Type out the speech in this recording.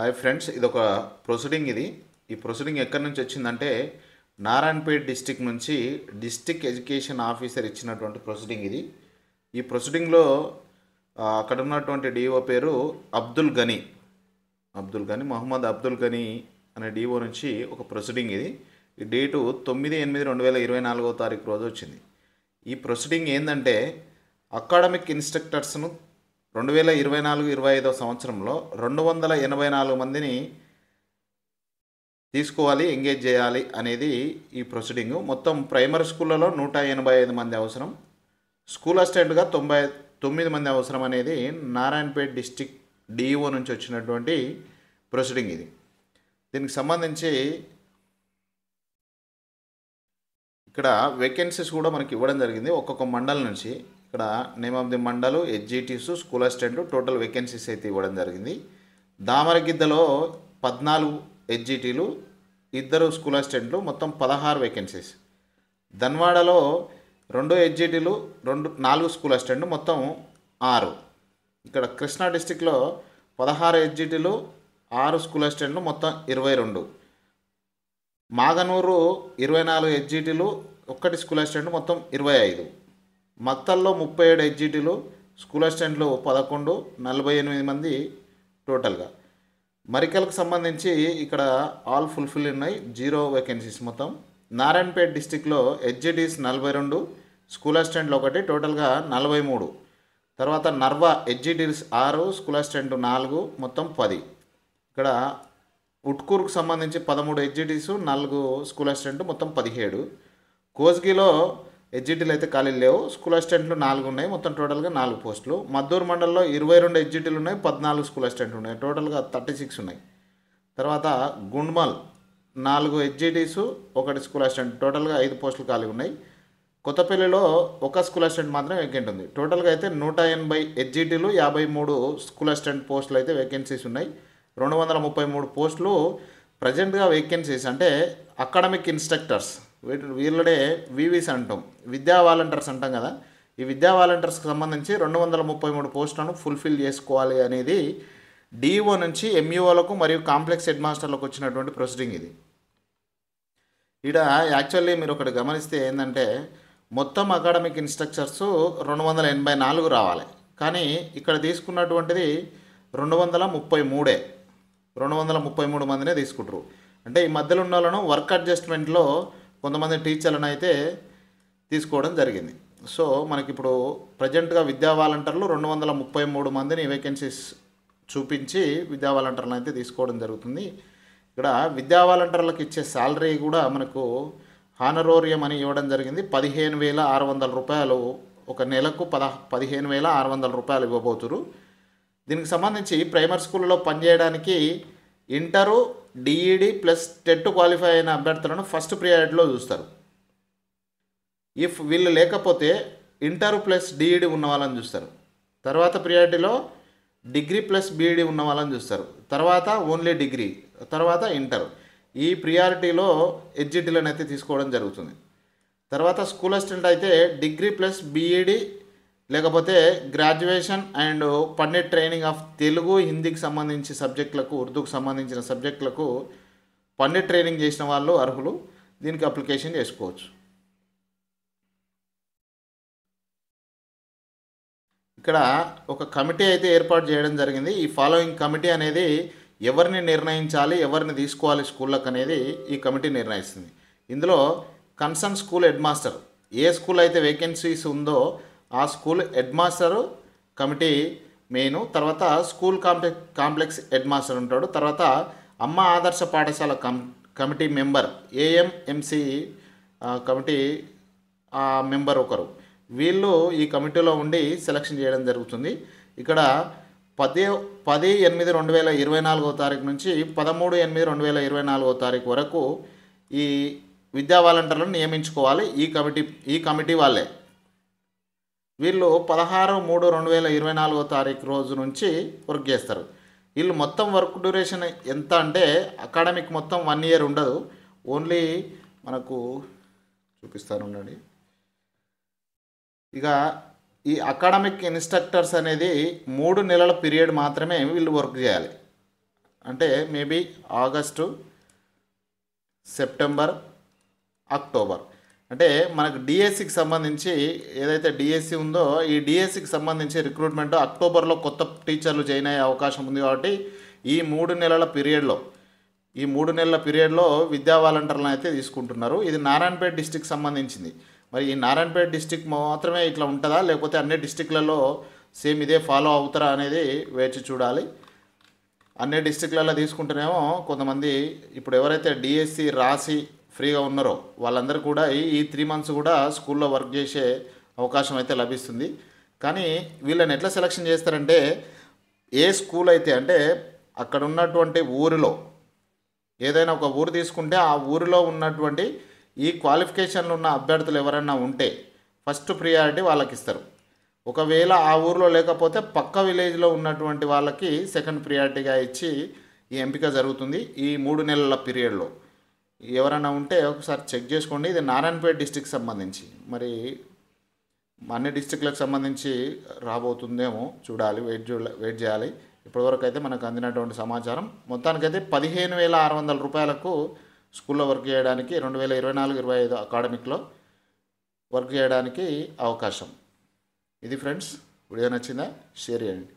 Hi friends, ఇది ఒక proceeding. ఈ ప్రొసీడింగ్ ఎక్కడి నుంచి వచ్చిందంటే నారాయణపేట్ డిస్టిక్ నుంచి డిస్టిక్ ఎడ్యుకేషన్ ఆఫీసర్ ఇచ్చినటువంటి ప్రొసీడింగ్ ఇది. ఈ ప్రొసీడింగ్లో అక్కడ ఉన్నటువంటి డిఓ పేరు అబ్దుల్ గనీ మహమ్మద్ అబ్దుల్ గనీ అనే డిఓ నుంచి ఒక ప్రొసీడింగ్ ఇది. ఈ డేటు 9/8/2024 రోజు వచ్చింది. ఈ ప్రొసీడింగ్ ఏంటంటే అకాడమిక్ ఇన్స్ట్రక్టర్స్ను 2024-25 సంవత్సరంలో 284 మందిని తీసుకోవాలి, ఎంగేజ్ చేయాలి అనేది ఈ ప్రొసీడింగ్. మొత్తం ప్రైమరీ స్కూళ్ళలో 185 మంది అవసరం, స్కూల్ అసిస్టెంట్గా 99 మంది అవసరం అనేది నారాయణపేట్ డిస్టిక్ డిఈఓ నుంచి వచ్చినటువంటి ప్రొసీడింగ్ ఇది. దీనికి సంబంధించి ఇక్కడ వేకెన్సీస్ కూడా మనకి ఇవ్వడం జరిగింది ఒక్కొక్క మండలం నుంచి. ఇక్కడ నేమ్ ఆఫ్ ది మండలు, హెచ్జిటీస్, స్కూల్ అసిస్టెంట్, టోటల్ వేకెన్సీస్ అయితే ఇవ్వడం జరిగింది. దామరగిద్దలో 14 హెచ్జిటీలు, 2 స్కూల్ అసిస్టెంట్లు, మొత్తం 16 వేకెన్సీస్. ధన్వాడలో 2 హెచ్జిటీలు, 4 స్కూల్ అసిస్టెంట్లు, మొత్తం 6. ఇక్కడ కృష్ణా డిస్టిక్లో 16 హెచ్జిటీలు, 6 స్కూల్ అసిస్టెంట్లు, మొత్తం 22. మాగనూరు 24 హెచ్జిటీలు, 1 స్కూల్ అసిస్టెంట్, మొత్తం 25. మక్తల్లో 37 హెచ్జిటీలు, స్కూల్ అసిస్టెంట్లు 11, 48 మంది టోటల్గా. మరికల్కి సంబంధించి ఇక్కడ ఆల్ ఫుల్ఫిల్ ఉన్నాయి, 0 వేకెన్సీస్ మొత్తం. నారాయణపేట్ డిస్టిక్లో హెచ్జిటీస్ 42, స్కూల్ అసిస్టెంట్లు 1, టోటల్గా 43. తర్వాత నర్వా హెచ్జిటీస్ 6, స్కూల్ అసిస్టెంట్ 4, మొత్తం 10. ఇక్కడ ఉట్కూరుకు సంబంధించి 13 హెచ్జిటీస్, 4 స్కూల్ అసిస్టెంట్, మొత్తం 17. కోస్గిలో హెచ్జిటీలు అయితే ఖాళీ లేవు, స్కూల్ అసిస్టెంట్లు 4 ఉన్నాయి, మొత్తం టోటల్గా 4 పోస్టులు. మద్దూరు మండలంలో 22 హెచ్జిటీలు ఉన్నాయి, 14 స్కూల్ అసిస్టెంట్ ఉన్నాయి, టోటల్గా 36 ఉన్నాయి. తర్వాత గుండ్మల్ 4 హెచ్జిటీస్, 1 స్కూల్ అసిస్టెంట్, టోటల్గా 5 పోస్టులు ఖాళీ ఉన్నాయి. కొత్తపల్లిలో 1 స్కూల్ అసిస్టెంట్ మాత్రమే వేకెంట్ ఉంది. టోటల్గా అయితే 180 హెచ్జిటీలు, 53 స్కూల్ అసిస్టెంట్ పోస్టులు అయితే వేకెన్సీస్ ఉన్నాయి. 233 పోస్టులు ప్రజెంట్గా వేకెన్సీస్. అంటే అకాడమిక్ ఇన్స్ట్రక్టర్స్, వీళ్ళడే వివిస్ అంటాం, విద్యా వాలంటీర్స్ అంటాం కదా. ఈ విద్యా వాలంటీర్స్కి సంబంధించి 233 పోస్టులను ఫుల్ఫిల్ చేసుకోవాలి అనేది డిఈఓ నుంచి ఎంఈఓలకు మరియు కాంప్లెక్స్ హెడ్ మాస్టర్లకు వచ్చినటువంటి ప్రొసీడింగ్ ఇది. ఇక్కడ యాక్చువల్లీ మీరు ఒకటి గమనిస్తే ఏంటంటే మొత్తం అకాడమిక్ ఇన్స్ట్రక్టర్స్ 284 రావాలి, కానీ ఇక్కడ తీసుకున్నటువంటిది 233. 233 మందినే తీసుకుంటారు. అంటే ఈ మధ్యలో ఉన్న వాళ్ళను వర్క్ అడ్జస్ట్మెంట్లో కొంతమంది టీచర్లను అయితే తీసుకోవడం జరిగింది. సో మనకి ఇప్పుడు ప్రజెంట్గా విద్యా వాలంటీర్లు 233 మందిని వేకెన్సీస్ చూపించి విద్యా వాలంటీర్లను అయితే తీసుకోవడం జరుగుతుంది. ఇక్కడ విద్యా వాలంటీర్లకు ఇచ్చే శాలరీ కూడా మనకు హానరోరియం అని ఇవ్వడం జరిగింది. 15,600 రూపాయలు ఒక నెలకు, 15,600 రూపాయలు ఇవ్వబోతున్నారు. దీనికి సంబంధించి ప్రైమరీ స్కూల్లో పనిచేయడానికి inter, DEd plus TET qualify అయిన అభ్యర్థులను ఫస్ట్ ప్రియారిటీలో చూస్తారు. ఇఫ్ వీళ్ళు లేకపోతే ఇంటర్ ప్లస్ డిఈడి ఉన్న వాళ్ళని చూస్తారు. తర్వాత ప్రియారిటీలో డిగ్రీ ప్లస్ బీఈడి ఉన్న వాళ్ళని చూస్తారు. తర్వాత ఓన్లీ డిగ్రీ, తర్వాత ఇంటర్. ఈ ప్రియారిటీలో హెచ్జిటీలను అయితే తీసుకోవడం జరుగుతుంది. తర్వాత స్కూల్ అసిస్టెంట్ అయితే డిగ్రీ ప్లస్ బీఈడి లేకపోతే graduation and pandit training of Telugu, హిందీకి సంబంధించి సబ్జెక్టులకు, ఉర్దూకు సంబంధించిన సబ్జెక్టులకు పండిట్ ట్రైనింగ్ చేసిన వాళ్ళు అర్హులు. దీనికి అప్లికేషన్ చేసుకోవచ్చు. ఇక్కడ ఒక కమిటీ అయితే ఏర్పాటు చేయడం జరిగింది. ఈ ఫాలోయింగ్ కమిటీ అనేది ఎవరిని నిర్ణయించాలి, ఎవరిని తీసుకోవాలి స్కూళ్ళకు అనేది ఈ కమిటీ నిర్ణయిస్తుంది. ఇందులో కన్సర్న్ స్కూల్ హెడ్ మాస్టర్, ఏ స్కూల్ అయితే వేకెన్సీస్ ఉందో ఆ school head master committee main. తర్వాత స్కూల్ కాంప్లెక్స్ హెడ్ మాస్టర్ ఉంటాడు. తర్వాత అమ్మ ఆదర్శ పాఠశాల కమిటీ మెంబర్, ఏఎంఎంసి కమిటీ మెంబర్ ఒకరు. వీళ్ళు ఈ కమిటీలో ఉండి సెలక్షన్ చేయడం జరుగుతుంది. ఇక్కడ 10/8/2024 నుంచి 13/8/2024 వరకు ఈ విద్యా వాలంటీర్లను నియమించుకోవాలి. ఈ కమిటీ వాళ్ళే. వీళ్ళు 16/3/2024 రోజు నుంచి వర్క్ చేస్తారు. వీళ్ళు మొత్తం వర్క్ డ్యూరేషన్ ఎంత అంటే అకాడమిక్ మొత్తం 1 ఇయర్ ఉండదు, ఓన్లీ మనకు చూపిస్తాను ఉండండి. ఇక ఈ అకాడమిక్ ఇన్స్ట్రక్టర్స్ అనేది 3 నెలల పీరియడ్ మాత్రమే వీళ్ళు వర్క్ చేయాలి. అంటే మేబీ ఆగస్టు, సెప్టెంబర్, అక్టోబర్. అంటే మనకు డిఎస్సికి సంబంధించి ఏదైతే డిఎస్సి ఉందో ఈ డిఎస్సికి సంబంధించి రిక్రూట్మెంట్ అక్టోబర్లో కొత్త టీచర్లు జాయిన్ అయ్యే అవకాశం ఉంది. కాబట్టి ఈ 3 నెలల పీరియడ్లో విద్యా వాలంటీర్లను అయితే తీసుకుంటున్నారు. ఇది నారాయణపేట డిస్టిక్ సంబంధించింది. మరి ఈ నారాయణపేట డిస్టిక్ మాత్రమే ఇట్లా ఉంటుందా, లేకపోతే అన్ని డిస్టిక్లలో సేమ్ ఇదే ఫాలో అవుతారా అనేది వేచి చూడాలి. అన్ని డిస్టిక్లలో తీసుకుంటేనేమో కొంతమంది ఇప్పుడు ఎవరైతే డిఎస్సి రాసి ఫ్రీగా ఉన్నారో వాళ్ళందరూ కూడా ఈ 3 మంత్స్ కూడా స్కూల్లో వర్క్ చేసే అవకాశం అయితే లభిస్తుంది. కానీ వీళ్ళని ఎట్లా సెలక్షన్ చేస్తారంటే ఏ స్కూల్ అయితే అంటే అక్కడ ఉన్నటువంటి ఊరిలో ఏదైనా ఒక ఊరు తీసుకుంటే ఆ ఊరిలో ఉన్నటువంటి ఈ క్వాలిఫికేషన్లు ఉన్న అభ్యర్థులు ఎవరైనా ఉంటే ఫస్ట్ ప్రియారిటీ వాళ్ళకి ఇస్తారు. ఒకవేళ ఆ ఊరిలో లేకపోతే పక్క విలేజ్లో ఉన్నటువంటి వాళ్ళకి సెకండ్ ప్రియారిటీగా ఇచ్చి ఈ ఎంపిక జరుగుతుంది. ఈ 3 నెలల పీరియడ్లో ఎవరైనా ఉంటే ఒకసారి చెక్ చేసుకోండి. ఇది నారాయణపేట డిస్టిక్ సంబంధించి, మరి అన్ని డిస్టిక్లకు సంబంధించి రాబోతుందేమో చూడాలి, వెయిట్ చేయాలి. ఇప్పటివరకు అయితే మనకు అందినటువంటి సమాచారం మొత్తానికైతే 15,600 రూపాయలకు స్కూల్లో వర్క్ చేయడానికి 2024-25 అకాడమిక్లో వర్క్ చేయడానికి అవకాశం. ఇది ఫ్రెండ్స్, వీడియో నచ్చిందా షేర్ చేయండి.